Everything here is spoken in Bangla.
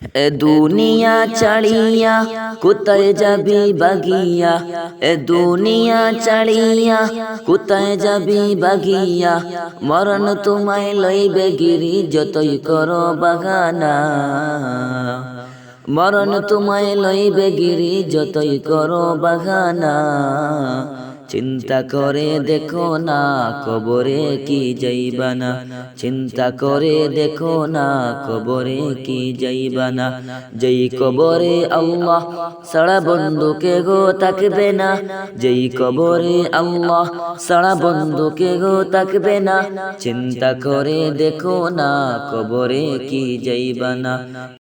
এ দুনিয়া ছাড়িয়া কোথায় যাবি বাগিয়া, এ দুনিয়া ছাড়িয়া কোথায় যাবি বাগিয়া, মরণ তোমায় লইবে গিরি যতই করো বাগানা, মরণ তোমায় লইবে গিরি যতই করো বাগানা। চিন্তা করে দেখো না কবরে কি যাইবানা, চিন্তা করে দেখো না কবরে কি যাইবানা। যেই কবরে আল্লাহ সারা বন্ধুকে গো তাকবে না, যেই কবরে আল্লাহ সারা বন্ধুকে গো তাকবে না। চিন্তা করে দেখো না কবরে কি যাইবানা।